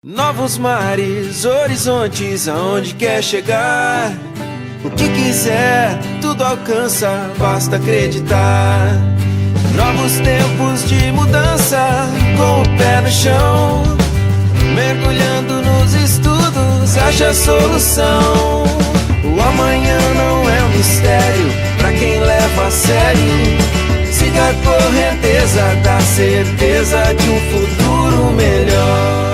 Novos mares, horizontes, aonde quer chegar. O que quiser, tudo alcança, basta acreditar. Novos tempos de mudança, com o pé no chão. Mergulhando nos estudos, acha a solução. O amanhã não é um mistério, pra quem leva a sério. Siga a correnteza da certeza de um futuro melhor.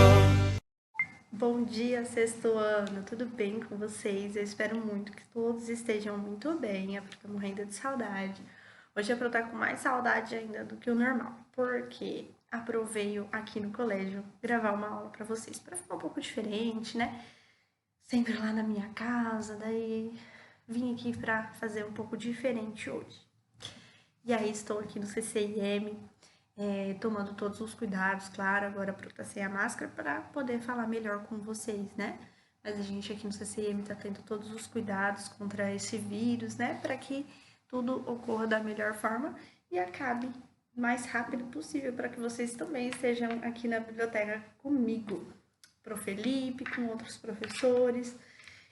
Bom dia, sexto ano, tudo bem com vocês? Eu espero muito que todos estejam muito bem, eu tô morrendo de saudade. Hoje é pra eu estar com mais saudade ainda do que o normal, porque aprovei aqui no colégio gravar uma aula pra vocês, pra ficar um pouco diferente, né? Sempre lá na minha casa, daí vim aqui pra fazer um pouco diferente hoje. E aí estou aqui no CCIM, tomando todos os cuidados, claro, agora para estar sem a máscara, para poder falar melhor com vocês, né? Mas a gente aqui no CCIM está tendo todos os cuidados contra esse vírus, né? Para que tudo ocorra da melhor forma e acabe o mais rápido possível, para que vocês também estejam aqui na biblioteca comigo, Pro Felipe, com outros professores,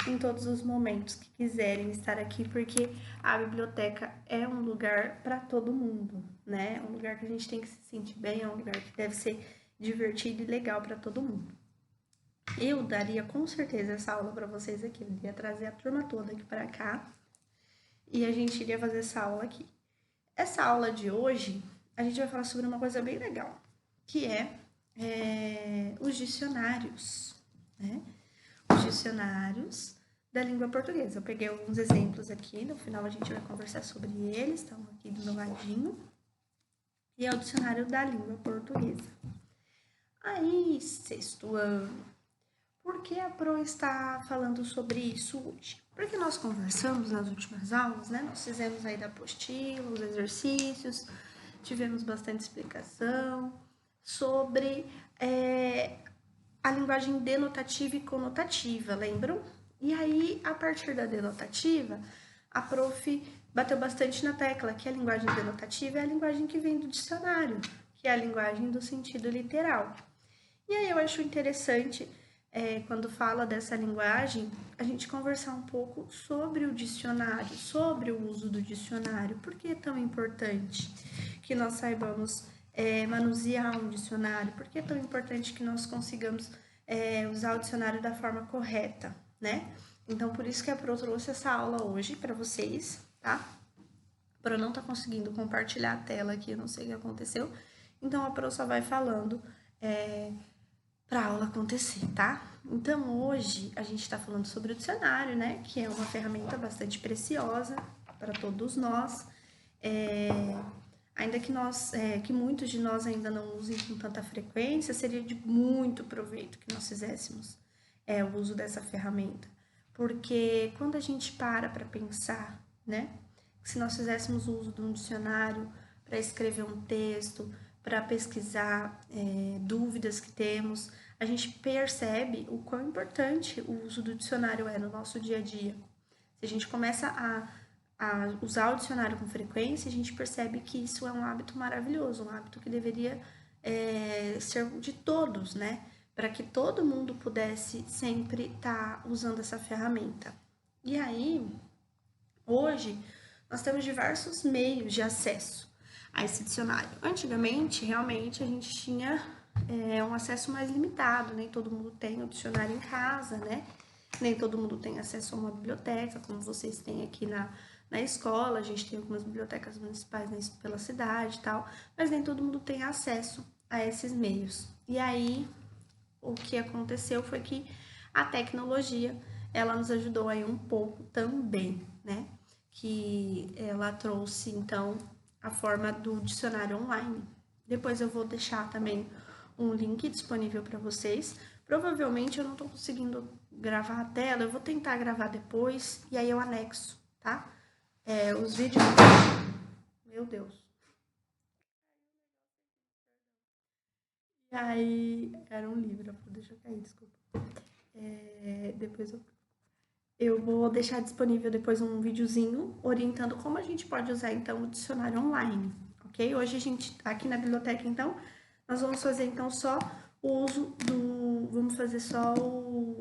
em todos os momentos que quiserem estar aqui, porque a biblioteca é um lugar para todo mundo, né? É um lugar que a gente tem que se sentir bem, é um lugar que deve ser divertido e legal para todo mundo. Eu daria com certeza essa aula para vocês aqui, eu iria trazer a turma toda aqui para cá e a gente iria fazer essa aula aqui. Essa aula de hoje, a gente vai falar sobre uma coisa bem legal, que é os dicionários, né? Os dicionários da língua portuguesa. Eu peguei alguns exemplos aqui, no final a gente vai conversar sobre eles, estão aqui do meu ladinho. E é o dicionário da língua portuguesa. Aí, sexto ano, por que a Pro está falando sobre isso hoje? Porque nós conversamos nas últimas aulas, né? Nós fizemos aí da apostila, os exercícios, tivemos bastante explicação sobre a linguagem denotativa e conotativa, lembram? E aí, a partir da denotativa, a prof bateu bastante na tecla que a linguagem denotativa é a linguagem que vem do dicionário, que é a linguagem do sentido literal. E aí eu acho interessante, quando fala dessa linguagem, a gente conversar um pouco sobre o dicionário, sobre o uso do dicionário. Por que é tão importante que nós saibamos manusear um dicionário? Por que é tão importante que nós consigamos usar o dicionário da forma correta, né? Então, por isso que a Pro trouxe essa aula hoje para vocês, tá? A Pro não tá conseguindo compartilhar a tela aqui, eu não sei o que aconteceu. Então, a Pro só vai falando para a aula acontecer, tá? Então, hoje a gente tá falando sobre o dicionário, né? Que é uma ferramenta bastante preciosa para todos nós. Ainda que muitos de nós ainda não usem com tanta frequência, seria de muito proveito que nós fizéssemos o uso dessa ferramenta. Porque quando a gente para pensar, né, se nós fizéssemos o uso de um dicionário para escrever um texto, para pesquisar dúvidas que temos, a gente percebe o quão importante o uso do dicionário é no nosso dia a dia. Se a gente começa a usar o dicionário com frequência, a gente percebe que isso é um hábito maravilhoso, um hábito que deveria ser de todos, né? Para que todo mundo pudesse sempre estar usando essa ferramenta. E aí, hoje, nós temos diversos meios de acesso a esse dicionário. Antigamente, realmente, a gente tinha um acesso mais limitado, nem todo mundo tem o dicionário em casa, né? Nem todo mundo tem acesso a uma biblioteca, como vocês têm aqui na escola. A gente tem algumas bibliotecas municipais pela cidade e tal, mas nem todo mundo tem acesso a esses meios. E aí, o que aconteceu foi que a tecnologia, ela nos ajudou aí um pouco também, né? Que ela trouxe, então, a forma do dicionário online. Depois eu vou deixar também um link disponível para vocês. Provavelmente eu não tô conseguindo gravar a tela, eu vou tentar gravar depois e aí eu anexo, tá? Os vídeos... Meu Deus. E aí, era um livro, deixa eu cair, desculpa. Depois eu vou deixar disponível depois um videozinho orientando como a gente pode usar, então, o dicionário online, ok? Hoje a gente, aqui na biblioteca, então, nós vamos fazer, então, só o uso vamos fazer só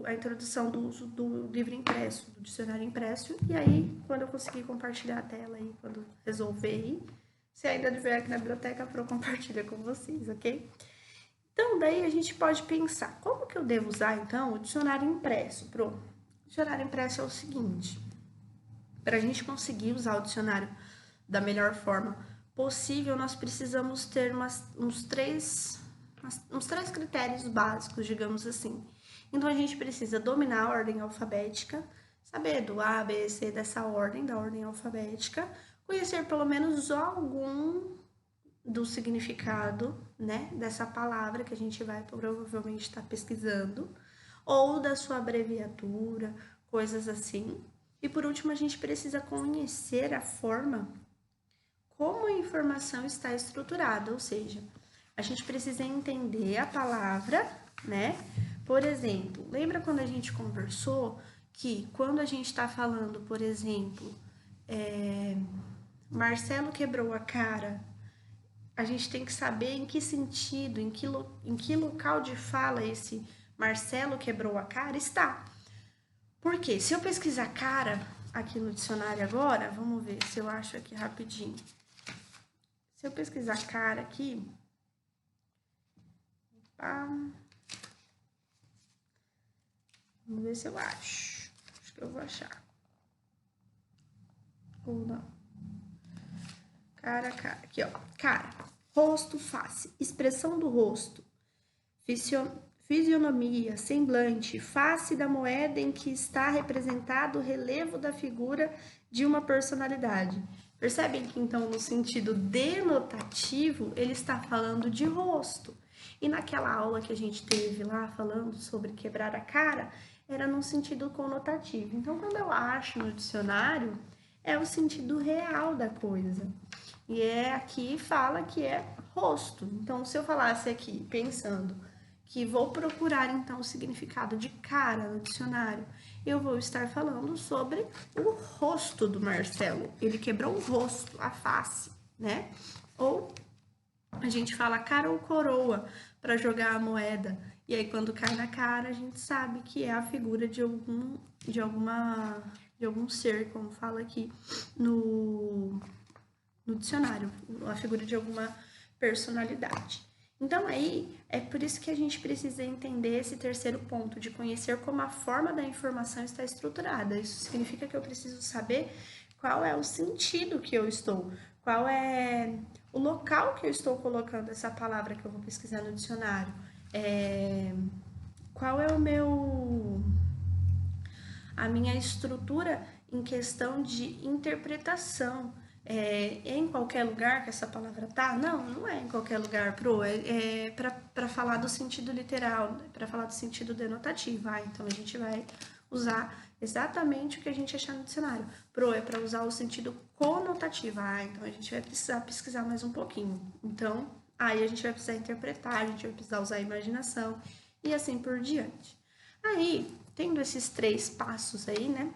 a introdução do uso do livro impresso, do dicionário impresso, e aí, quando eu conseguir compartilhar a tela aí, quando resolver aí, se ainda estiver aqui na biblioteca, a Pro compartilha com vocês, ok? Então, daí a gente pode pensar, como que eu devo usar, então, o dicionário impresso, Pro? O dicionário impresso é o seguinte, para a gente conseguir usar o dicionário da melhor forma possível, nós precisamos ter uns três critérios básicos, digamos assim. Então, a gente precisa dominar a ordem alfabética, saber do A, B, C, dessa ordem, da ordem alfabética, conhecer pelo menos algum do significado, né, dessa palavra que a gente vai provavelmente estar pesquisando, ou da sua abreviatura, coisas assim. E por último, a gente precisa conhecer a forma como a informação está estruturada, ou seja, a gente precisa entender a palavra, né? Por exemplo, lembra quando a gente conversou que quando a gente está falando, por exemplo, Marcelo quebrou a cara, a gente tem que saber em que sentido, em que local de fala esse Marcelo quebrou a cara está. Por quê? Se eu pesquisar cara aqui no dicionário agora, vamos ver se eu acho aqui rapidinho. Se eu pesquisar cara aqui, vamos ver se eu acho. Acho que eu vou achar. Ou não. Cara. Aqui, ó. Cara. Rosto, face. Expressão do rosto. Fisionomia, semblante, face da moeda em que está representado o relevo da figura de uma personalidade. Percebem que, então, no sentido denotativo, ele está falando de rosto. E naquela aula que a gente teve lá, falando sobre quebrar a cara, era num sentido conotativo. Então, quando eu acho no dicionário, é o sentido real da coisa. E aqui fala que é rosto. Então, se eu falasse aqui, pensando que vou procurar, então, o significado de cara no dicionário, eu vou estar falando sobre o rosto do Marcelo. Ele quebrou o rosto, a face, né? Ou a gente fala cara ou coroa para jogar a moeda. E aí, quando cai na cara, a gente sabe que é a figura de algum ser, como fala aqui no dicionário, a figura de alguma personalidade. Então, aí, é por isso que a gente precisa entender esse terceiro ponto, de conhecer como a forma da informação está estruturada. Isso significa que eu preciso saber qual é o sentido que eu estou, qual é o local que eu estou colocando essa palavra que eu vou pesquisar no dicionário, qual é a minha estrutura em questão de interpretação. Em qualquer lugar que essa palavra tá? Não é em qualquer lugar, Pro. Para falar do sentido literal, para falar do sentido denotativo. Então a gente vai usar exatamente o que a gente achar no dicionário. Pro é para usar o sentido conotativo. Então a gente vai precisar pesquisar mais um pouquinho. Então, aí a gente vai precisar interpretar, a gente vai precisar usar a imaginação e assim por diante. Aí, tendo esses 3 passos aí, né?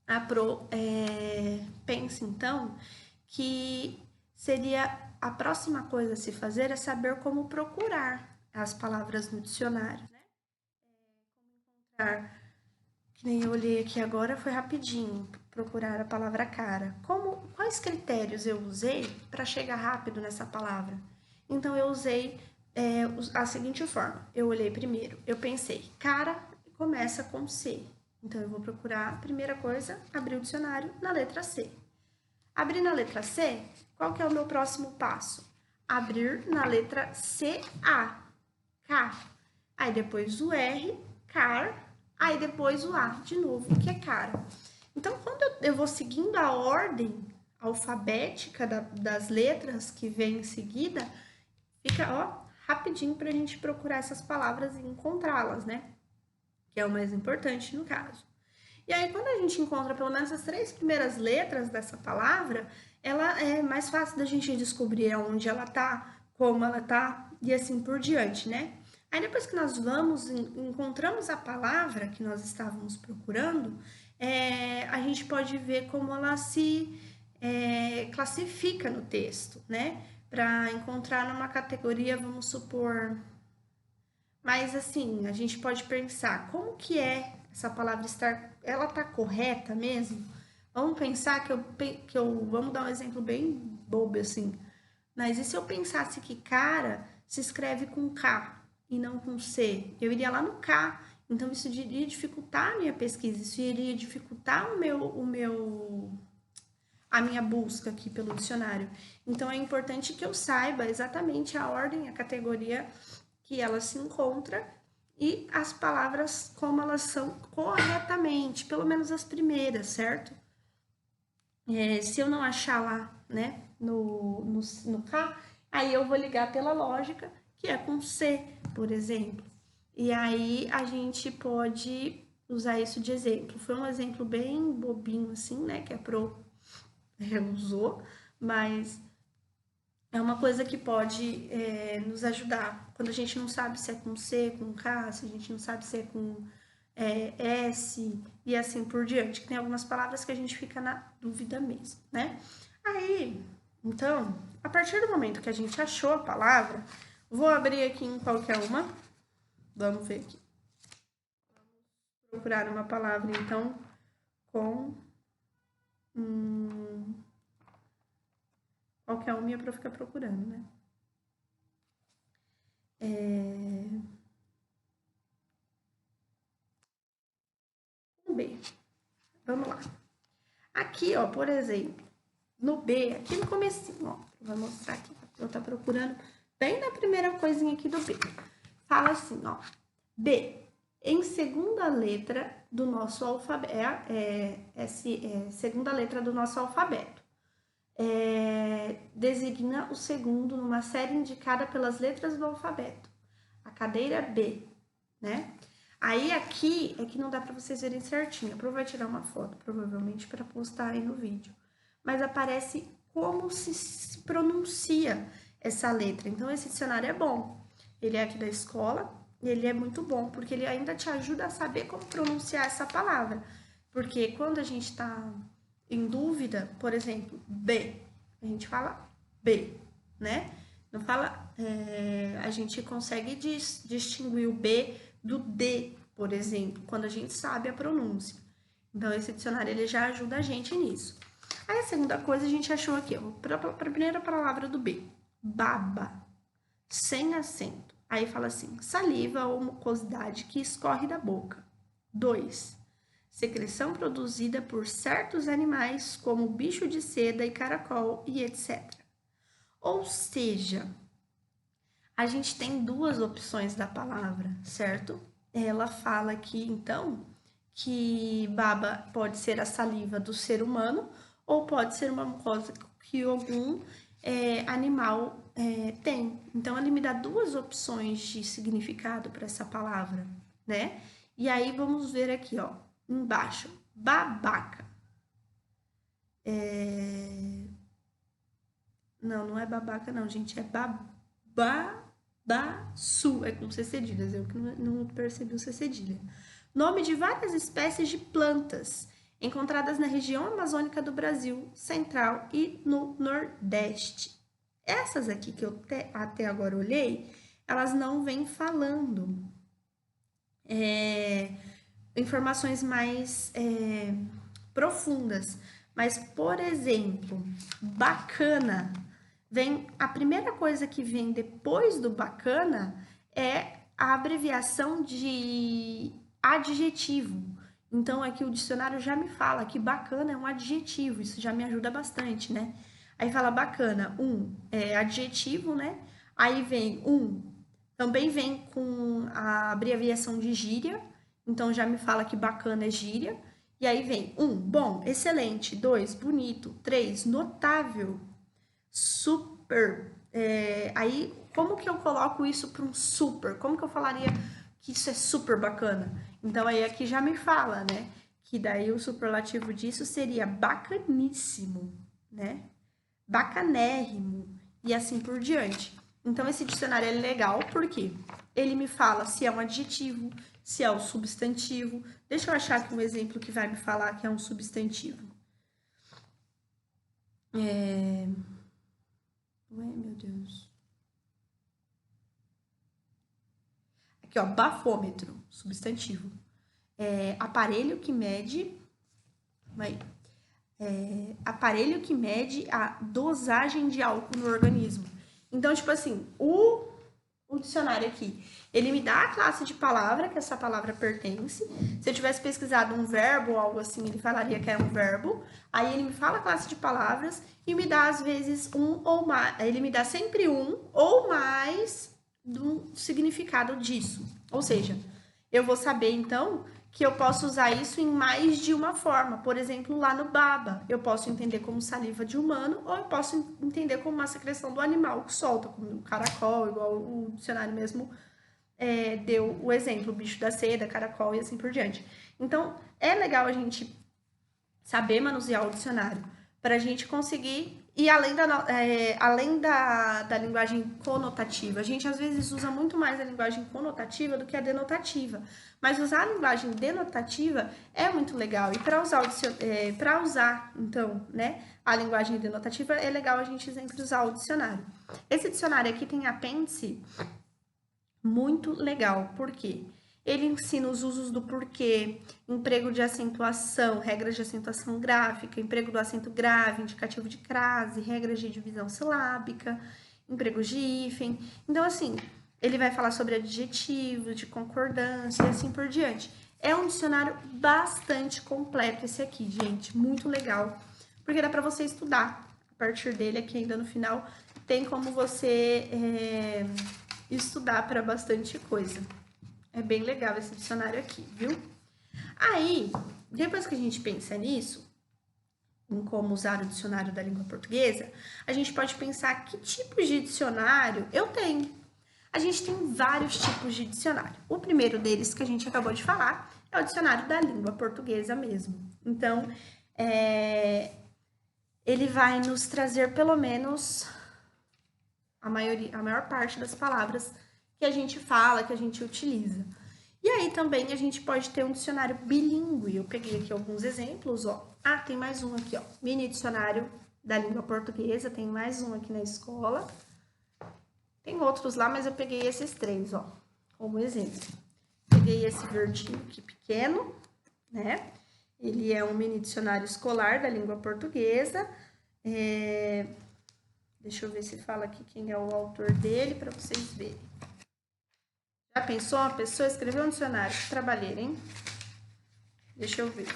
A Pro pensa, então, que seria a próxima coisa a se fazer é saber como procurar as palavras no dicionário, né? Como encontrar, que nem eu olhei aqui agora, foi rapidinho, procurar a palavra cara. Quais critérios eu usei para chegar rápido nessa palavra? Então, eu usei a seguinte forma. Eu olhei primeiro, eu pensei, cara começa com C. Então, eu vou procurar, primeira coisa, abrir o dicionário na letra C. Abrir na letra C, qual que é o meu próximo passo? Abrir na letra C-A, K. Aí depois o R, car. Aí depois o A, de novo, que é cara. Então, quando eu vou seguindo a ordem alfabética das letras que vem em seguida, fica, rapidinho pra gente procurar essas palavras e encontrá-las, né? Que é o mais importante no caso. E aí, quando a gente encontra pelo menos as 3 primeiras letras dessa palavra, ela é mais fácil da gente descobrir onde ela tá, como ela tá e assim por diante, né? Aí, depois que nós encontramos a palavra que nós estávamos procurando, a gente pode ver como ela se classifica no texto, né? Para encontrar numa categoria, vamos supor, Mas assim, a gente pode pensar, como que é essa palavra estar, ela tá correta mesmo? Vamos pensar vamos dar um exemplo bem bobo assim. Mas e se eu pensasse que cara se escreve com K e não com C? Eu iria lá no K. Então isso iria dificultar a minha pesquisa, isso iria dificultar a minha busca aqui pelo dicionário. Então é importante que eu saiba exatamente a ordem, a categoria que ela se encontra e as palavras como elas são corretamente, pelo menos as primeiras, certo? Se eu não achar lá, né, no K, aí eu vou ligar pela lógica, que é com C, por exemplo. E aí a gente pode usar isso de exemplo. Foi um exemplo bem bobinho, assim, né, que a Pro usou, mas é uma coisa que pode nos ajudar. Quando a gente não sabe se é com C, com K, se a gente não sabe se é com S e assim por diante. Que tem algumas palavras que a gente fica na dúvida mesmo, né? Aí, então, a partir do momento que a gente achou a palavra, vou abrir aqui em qualquer uma. Vamos ver aqui. Vou procurar uma palavra, então, com... qualquer uma ia para ficar procurando, né? B. Vamos lá. Aqui, ó, por exemplo, no B, aqui no comecinho, ó, vou mostrar aqui, eu tá procurando bem na primeira coisinha aqui do B. Fala assim, ó, B, em segunda letra do nosso alfabeto, segunda letra do nosso alfabeto. Designa o segundo numa série indicada pelas letras do alfabeto. A cadeira B, né? Aí aqui é que não dá para vocês verem certinho. A Pro vai tirar uma foto, provavelmente, para postar aí no vídeo. Mas aparece como se pronuncia essa letra. Então, esse dicionário é bom. Ele é aqui da escola e ele é muito bom, porque ele ainda te ajuda a saber como pronunciar essa palavra. Porque quando a gente está em dúvida, por exemplo, B, a gente fala B, né? Não fala, a gente consegue distinguir o B do D, por exemplo, quando a gente sabe a pronúncia. Então, esse dicionário ele já ajuda a gente nisso. Aí, a segunda coisa a gente achou aqui, ó, a primeira palavra do B, baba, sem acento. Aí fala assim, saliva ou mucosidade que escorre da boca. 2. Secreção produzida por certos animais, como bicho de seda e caracol e etc. Ou seja, a gente tem duas opções da palavra, certo? Ela fala aqui, então, que baba pode ser a saliva do ser humano ou pode ser uma mucosa que algum animal tem. Então, ele me dá duas opções de significado para essa palavra, né? E aí, vamos ver aqui, ó, embaixo, babaca. Não é babaca não, gente, é babaçu, é com C cedilhas, eu que não percebi o C cedilha. Nome de várias espécies de plantas encontradas na região amazônica do Brasil Central e no Nordeste. Essas aqui que eu até agora olhei, elas não vêm falando informações mais profundas. Mas, por exemplo, bacana, a primeira coisa que vem depois do bacana é a abreviação de adjetivo. Então, aqui o dicionário já me fala que bacana é um adjetivo, isso já me ajuda bastante, né? Aí fala bacana, adjetivo, né? Aí vem também vem com a abreviação de gíria, então já me fala que bacana é gíria. E aí vem bom, excelente, 2, bonito, 3, notável, super. Aí, como que eu coloco isso para um super? Como que eu falaria que isso é super bacana? Então, aí aqui já me fala, né? Que daí o superlativo disso seria bacaníssimo, né? Bacanérrimo e assim por diante. Então, esse dicionário é legal porque ele me fala se é um adjetivo, se é um substantivo. Deixa eu achar aqui um exemplo que vai me falar que é um substantivo. Ué, meu Deus. Aqui, ó, bafômetro, substantivo. Aparelho que mede... aparelho que mede a dosagem de álcool no organismo. Então, tipo assim, o dicionário aqui, ele me dá a classe de palavra que essa palavra pertence. Se eu tivesse pesquisado um verbo ou algo assim, ele falaria que é um verbo. Aí ele me fala a classe de palavras e me dá, às vezes, um ou mais. Ele me dá sempre um ou mais do significado disso. Ou seja, eu vou saber, então, que eu posso usar isso em mais de uma forma. Por exemplo, lá no baba, eu posso entender como saliva de humano ou eu posso entender como uma secreção do animal que solta, como o caracol, igual o dicionário mesmo deu o exemplo, o bicho da seda, caracol e assim por diante. Então, é legal a gente saber manusear o dicionário para a gente conseguir... E além da linguagem conotativa, a gente às vezes usa muito mais a linguagem conotativa do que a denotativa. Mas usar a linguagem denotativa é muito legal. E para usar, então, né, a linguagem denotativa, é legal a gente sempre usar o dicionário. Esse dicionário aqui tem apêndice muito legal. Por quê? Ele ensina os usos do porquê, emprego de acentuação, regras de acentuação gráfica, emprego do acento grave, indicativo de crase, regras de divisão silábica, empregos de hífen. Então, assim, ele vai falar sobre adjetivos, de concordância e assim por diante. É um dicionário bastante completo esse aqui, gente, muito legal, porque dá para você estudar. A partir dele, aqui ainda no final, tem como você estudar para bastante coisa. É bem legal esse dicionário aqui, viu? Aí, depois que a gente pensa nisso, em como usar o dicionário da língua portuguesa, a gente pode pensar que tipos de dicionário eu tenho. A gente tem vários tipos de dicionário. O primeiro deles, que a gente acabou de falar, é o dicionário da língua portuguesa mesmo. Então, ele vai nos trazer pelo menos a maior parte das palavras que a gente fala, que a gente utiliza. E aí também a gente pode ter um dicionário bilíngue. Eu peguei aqui alguns exemplos, ó. Ah, tem mais um aqui, ó. Mini dicionário da língua portuguesa, tem mais um aqui na escola. Tem outros lá, mas eu peguei esses 3, ó, como exemplo. Peguei esse verdinho aqui pequeno, né? Ele é um mini dicionário escolar da língua portuguesa. Deixa eu ver se fala aqui quem é o autor dele, para vocês verem. Já pensou uma pessoa escreveu um dicionário? Que trabalheira, hein? Deixa eu ver.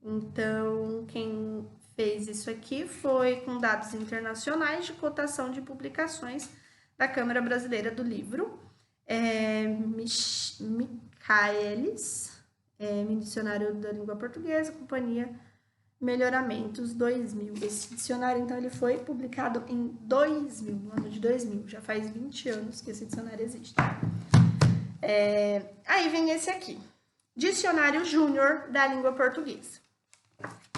Então, quem fez isso aqui foi com dados internacionais de cotação de publicações da Câmara Brasileira do Livro. Michaelis, Mini Dicionário da Língua Portuguesa, Companhia Melhoramentos 2000. Esse dicionário, então, ele foi publicado em 2000, no ano de 2000. Já faz 20 anos que esse dicionário existe. Aí vem esse aqui. Dicionário Júnior da Língua Portuguesa.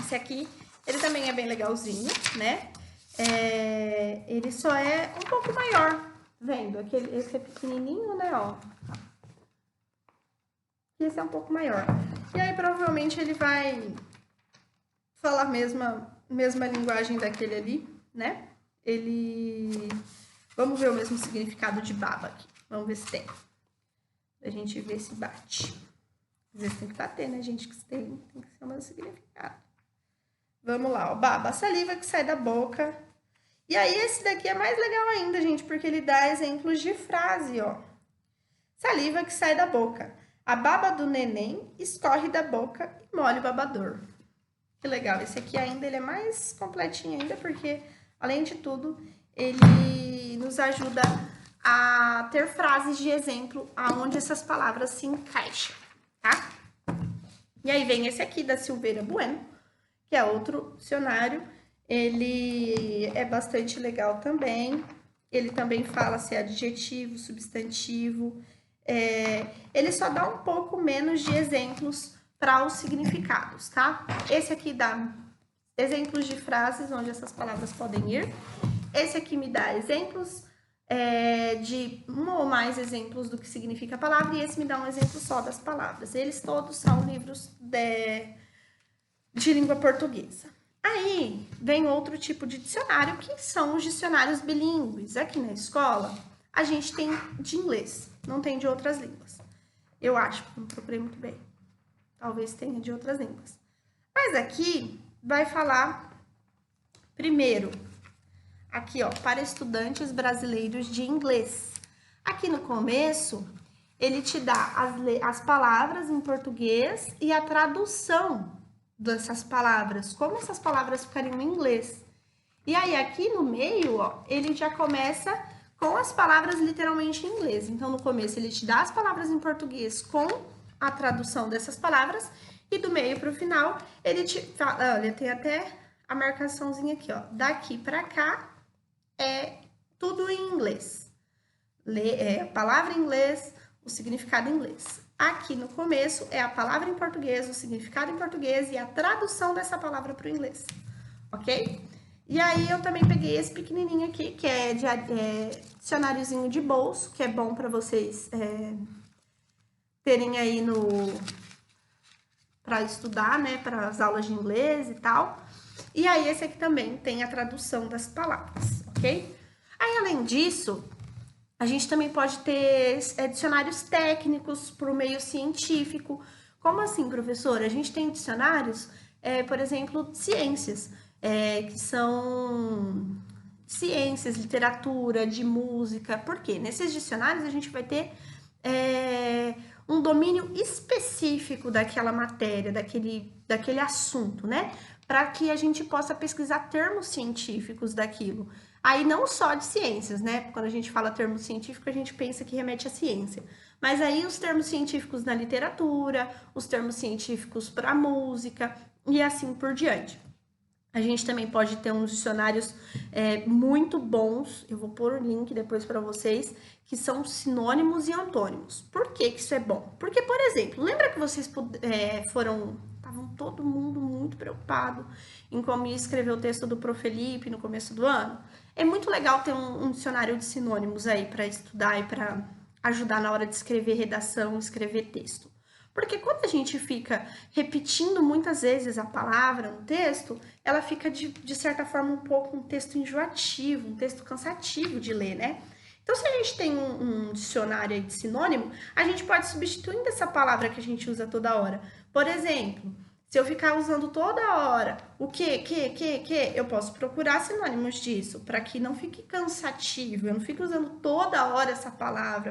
Esse aqui, ele também é bem legalzinho, né? Ele só é um pouco maior, vendo? Esse é pequenininho, né, ó. E esse é um pouco maior. E aí, provavelmente, ele vai falar a mesma linguagem daquele ali, né? Vamos ver o mesmo significado de baba aqui. Vamos ver se tem. Pra gente ver se bate. Às vezes tem que bater, né, gente? Que tem que ser o mesmo significado. Vamos lá, ó. Baba, a saliva que sai da boca. E aí, esse daqui é mais legal ainda, gente, porque ele dá exemplos de frase, ó. Saliva que sai da boca. A baba do neném escorre da boca e molha o babador. Que legal. Esse aqui ainda ele é mais completinho ainda, porque, além de tudo, ele nos ajuda a ter frases de exemplo aonde essas palavras se encaixam, tá? E aí vem esse aqui da Silveira Bueno, que é outro dicionário. Ele é bastante legal também. Ele também fala se é adjetivo, substantivo. Ele só dá um pouco menos de exemplos para os significados, tá? Esse aqui dá exemplos de frases onde essas palavras podem ir. Esse aqui me dá exemplos de um ou mais exemplos do que significa a palavra, e esse me dá um exemplo só das palavras. Eles todos são livros de língua portuguesa. Aí vem outro tipo de dicionário, que são os dicionários bilíngues. Aqui na escola, a gente tem de inglês, não tem de outras línguas. Eu acho, não procurei muito bem. Talvez tenha de outras línguas. Mas aqui vai falar primeiro, aqui ó, para estudantes brasileiros de inglês. Aqui no começo, ele te dá as palavras em português e a tradução dessas palavras, como essas palavras ficariam em inglês. E aí aqui no meio, ó, ele já começa com as palavras literalmente em inglês. Então no começo ele te dá as palavras em português com a tradução dessas palavras e do meio para o final ele te fala, olha, tem até a marcaçãozinha aqui, ó, daqui para cá é tudo em inglês. A palavra em inglês, o significado em inglês. Aqui no começo é a palavra em português, o significado em português e a tradução dessa palavra para o inglês, ok? E aí eu também peguei esse pequenininho aqui, que é dicionáriozinho de bolso, que é bom para vocês terem aí para estudar, né, para as aulas de inglês e tal. E aí esse aqui também tem a tradução das palavras, ok? Aí além disso, a gente também pode ter dicionários técnicos para o meio científico. Como assim, professora? A gente tem dicionários, por exemplo, de ciências, que são ciências, literatura, de música. Por quê? Nesses dicionários a gente vai ter um domínio específico daquela matéria, daquele assunto, né? Para que a gente possa pesquisar termos científicos daquilo. Aí não só de ciências, né? Quando a gente fala termo científico, a gente pensa que remete à ciência. Mas aí os termos científicos na literatura, os termos científicos para música e assim por diante. A gente também pode ter uns dicionários muito bons, eu vou pôr o link depois para vocês, que são sinônimos e antônimos. Por que isso é bom? Porque, por exemplo, lembra que vocês estavam todo mundo muito preocupado em como ia escrever o texto do Prof. Felipe no começo do ano? É muito legal ter um dicionário de sinônimos aí para estudar e para ajudar na hora de escrever redação, escrever texto. Porque quando a gente fica repetindo muitas vezes a palavra no texto, ela fica, de certa forma, um pouco um texto enjoativo, um texto cansativo de ler, né? Então, se a gente tem um dicionário aí de sinônimo, a gente pode substituir essa palavra que a gente usa toda hora. Por exemplo, se eu ficar usando toda hora o que, eu posso procurar sinônimos disso, para que não fique cansativo, eu não fique usando toda hora essa palavra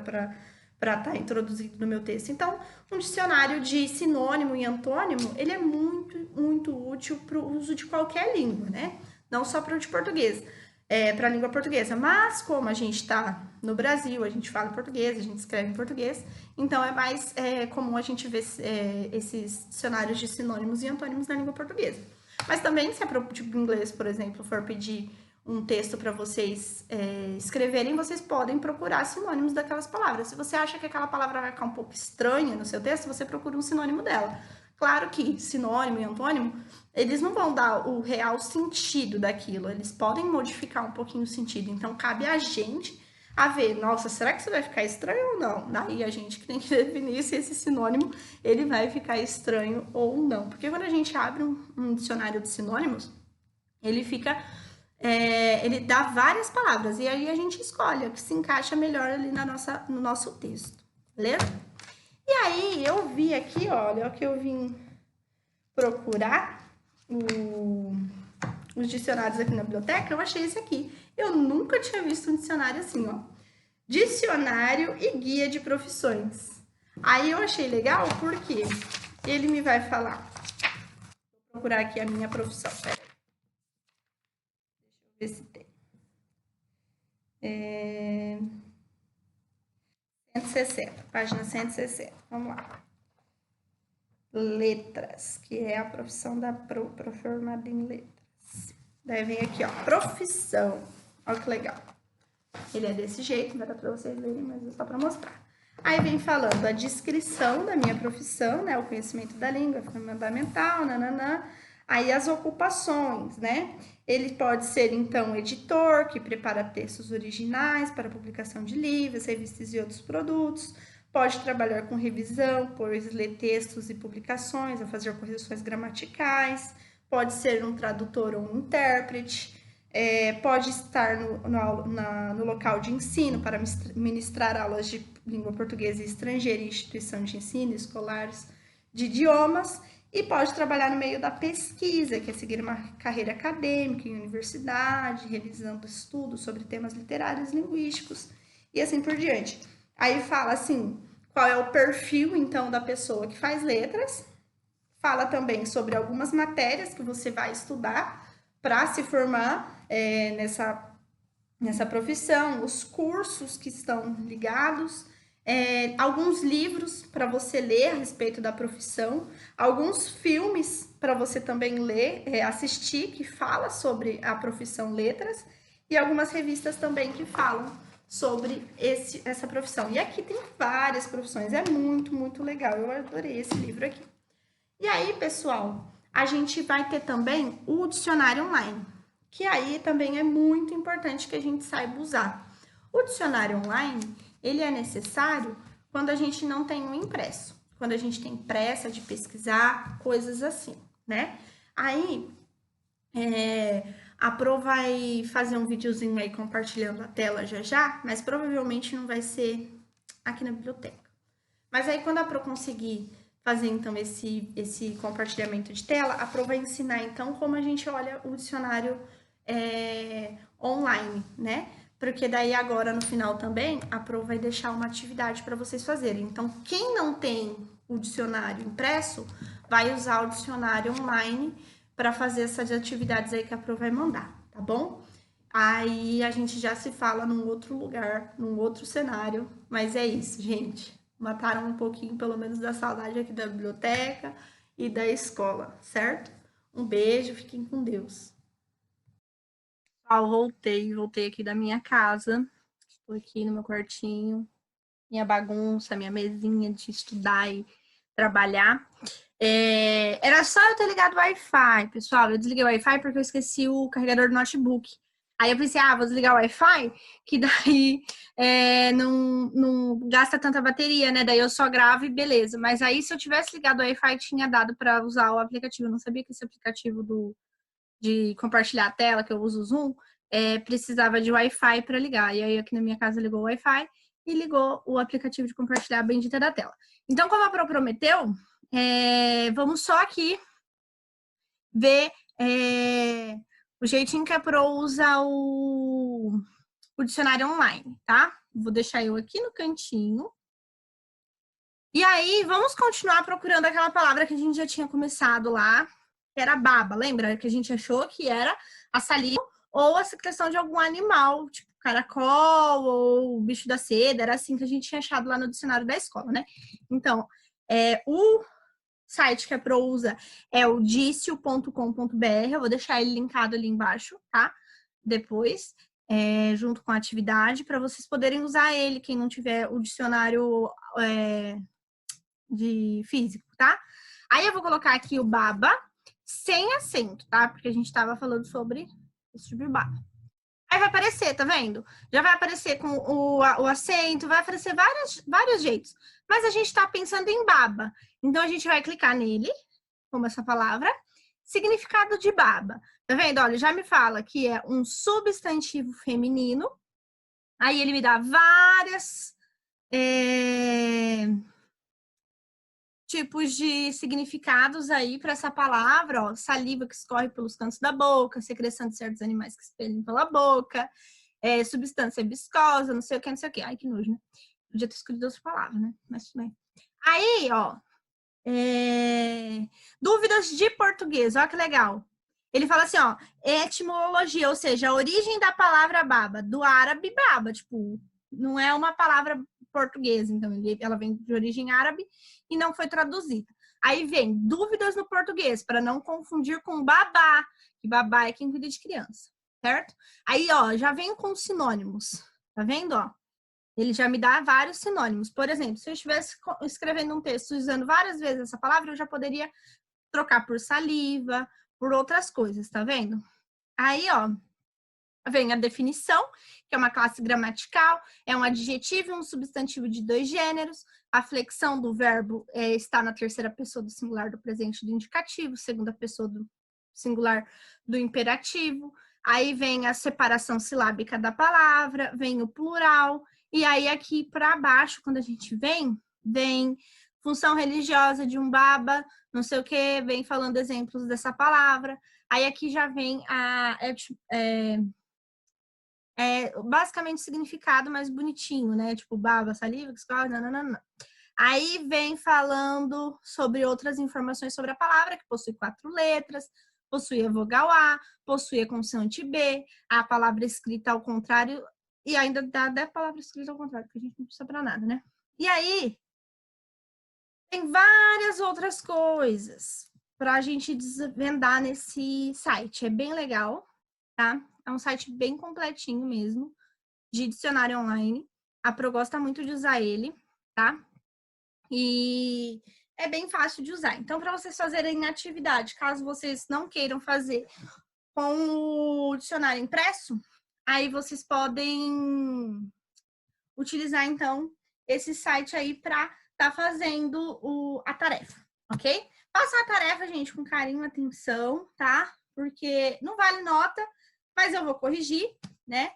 para estar introduzido no meu texto. Então, um dicionário de sinônimo e antônimo, ele é muito, muito útil para o uso de qualquer língua, né? Não só para o de português, para a língua portuguesa. Mas, como a gente está no Brasil, a gente fala em português, a gente escreve em português, então é mais comum a gente ver esses dicionários de sinônimos e antônimos na língua portuguesa. Mas também, se é para o tipo inglês, por exemplo, for pedir um texto para vocês escreverem, vocês podem procurar sinônimos daquelas palavras. Se você acha que aquela palavra vai ficar um pouco estranha no seu texto, você procura um sinônimo dela. Claro que sinônimo e antônimo, eles não vão dar o real sentido daquilo, eles podem modificar um pouquinho o sentido. Então, cabe a gente a ver, nossa, será que isso vai ficar estranho ou não? Daí a gente que tem que definir se esse sinônimo, ele vai ficar estranho ou não. Porque quando a gente abre um dicionário de sinônimos, ele fica... ele dá várias palavras, e aí a gente escolhe a que se encaixa melhor ali no nosso texto, beleza? E aí eu vi aqui, olha, o que eu vim procurar os dicionários aqui na biblioteca, eu achei esse aqui. Eu nunca tinha visto um dicionário assim, ó. Dicionário e guia de profissões. Aí eu achei legal porque ele me vai falar. Vou procurar aqui a minha profissão, peraí. Deixa eu ver se tem. 160, página 160. Vamos lá. Letras, que é a profissão da formada em letras. Daí vem aqui, ó, profissão. Olha que legal. Ele é desse jeito, não vai dar pra vocês lerem, mas é só pra mostrar. Aí vem falando a descrição da minha profissão, né? O conhecimento da língua fundamental, nananã. Aí as ocupações, né? Ele pode ser, então, editor, que prepara textos originais para publicação de livros, revistas e outros produtos. Pode trabalhar com revisão, pois ler textos e publicações, ou fazer correções gramaticais. Pode ser um tradutor ou um intérprete. Pode estar no local de ensino para ministrar aulas de língua portuguesa e estrangeira em instituição de ensino, escolares de idiomas, e pode trabalhar no meio da pesquisa, que é seguir uma carreira acadêmica em universidade, realizando estudos sobre temas literários e linguísticos, e assim por diante. Aí fala assim, qual é o perfil, então, da pessoa que faz letras, fala também sobre algumas matérias que você vai estudar para se formar nessa profissão, os cursos que estão ligados, alguns livros para você ler a respeito da profissão, alguns filmes para você também ler, assistir, que fala sobre a profissão letras, e algumas revistas também que falam sobre essa profissão. E aqui tem várias profissões, é muito, muito legal. Eu adorei esse livro aqui. E aí, pessoal, a gente vai ter também o dicionário online, que aí também é muito importante que a gente saiba usar. O dicionário online, ele é necessário quando a gente não tem um impresso, quando a gente tem pressa de pesquisar, coisas assim, né? Aí, a Pro vai fazer um videozinho aí compartilhando a tela já, mas provavelmente não vai ser aqui na biblioteca. Mas aí, quando a Pro conseguir fazer, então, esse compartilhamento de tela, a Pro vai ensinar, então, como a gente olha o dicionário online, né? Porque daí, agora, no final também, a Pro vai deixar uma atividade para vocês fazerem. Então, quem não tem o dicionário impresso, vai usar o dicionário online para fazer essas atividades aí que a Pro vai mandar, tá bom? Aí a gente já se fala num outro lugar, num outro cenário, mas é isso, gente. Mataram um pouquinho, pelo menos, da saudade aqui da biblioteca e da escola, certo? Um beijo, fiquem com Deus. Voltei aqui da minha casa. Estou aqui no meu quartinho, minha bagunça, minha mesinha de estudar e trabalhar. Era só eu ter ligado o Wi-Fi, pessoal. Eu desliguei o Wi-Fi porque eu esqueci o carregador do notebook. Aí eu pensei, vou desligar o Wi-Fi, que daí não gasta tanta bateria, né? Daí eu só gravo e beleza. Mas aí, se eu tivesse ligado o Wi-Fi, tinha dado para usar o aplicativo. Eu não sabia que esse aplicativo de compartilhar a tela, que eu uso o Zoom, precisava de Wi-Fi para ligar. E aí, aqui na minha casa, ligou o Wi-Fi e ligou o aplicativo de compartilhar a bendita da tela. Então, como a Pro prometeu, vamos só aqui ver o jeitinho que a Pro usa o dicionário online, tá? Vou deixar eu aqui no cantinho. E aí, vamos continuar procurando aquela palavra que a gente já tinha começado lá, que era baba. Lembra que a gente achou que era a saliva ou essa questão de algum animal, tipo caracol ou bicho da seda. Era assim que a gente tinha achado lá no dicionário da escola, né? Então, o site que a Pro usa é o dicio.com.br. Eu vou deixar ele linkado ali embaixo, tá? Depois, junto com a atividade, para vocês poderem usar ele, quem não tiver o dicionário de físico, tá? Aí eu vou colocar aqui o baba sem acento, tá? Porque a gente estava falando sobre esse tipo de baba. Aí vai aparecer, tá vendo? Já vai aparecer com o acento, vai aparecer vários jeitos. Mas a gente está pensando em baba. Então, a gente vai clicar nele, como essa palavra, significado de baba. Tá vendo? Olha, já me fala que é um substantivo feminino. Aí ele me dá várias tipos de significados aí para essa palavra, ó, saliva que escorre pelos cantos da boca, secreção de certos animais que expelem pela boca, substância viscosa, não sei o que, não sei o que. Ai, que nojo, né? Podia ter escolhido outra palavra, né? Mas tudo bem. Aí, ó, dúvidas de português, olha que legal. Ele fala assim, ó, etimologia, ou seja, a origem da palavra baba, do árabe baba, tipo, não é uma palavra portuguesa, então ela vem de origem árabe e não foi traduzida. Aí vem dúvidas no português, para não confundir com babá, que babá é quem cuida de criança, certo? Aí, ó, já vem com sinônimos, tá vendo, ó? Ele já me dá vários sinônimos. Por exemplo, se eu estivesse escrevendo um texto usando várias vezes essa palavra, eu já poderia trocar por saliva, por outras coisas, tá vendo? Aí, ó, vem a definição, que é uma classe gramatical, é um adjetivo e um substantivo de 2 gêneros. A flexão do verbo está na terceira pessoa do singular do presente do indicativo, segunda pessoa do singular do imperativo. Aí vem a separação silábica da palavra, vem o plural, e aí aqui para baixo, quando a gente vem função religiosa de um baba, não sei o que, vem falando exemplos dessa palavra. Aí aqui já vem basicamente significado mais bonitinho, né? Tipo, baba, saliva, não. Aí vem falando sobre outras informações sobre a palavra, que possui 4 letras, possui a vogal A, possui a consoante B, a palavra escrita ao contrário, e ainda dá a palavra escrita ao contrário, que a gente não precisa para nada, né? E aí, tem várias outras coisas para a gente desvendar nesse site. É bem legal, tá? É um site bem completinho mesmo, de dicionário online. A Pro gosta muito de usar ele, tá? E é bem fácil de usar. Então, para vocês fazerem atividade, caso vocês não queiram fazer com o dicionário impresso, aí vocês podem utilizar, então, esse site aí para estar fazendo a tarefa, ok? Faça a tarefa, gente, com carinho, atenção, tá? Porque não vale nota, mas eu vou corrigir, né?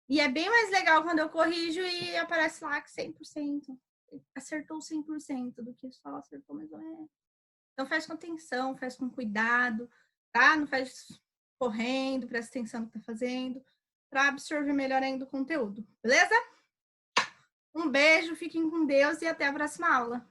E é bem mais legal quando eu corrijo e aparece lá que 100%. Acertou 100% do que só acertou mais ou menos. Então, faz com atenção, faz com cuidado, tá? Não faz correndo, presta atenção no que tá fazendo, para absorver melhor ainda o conteúdo, beleza? Um beijo, fiquem com Deus e até a próxima aula.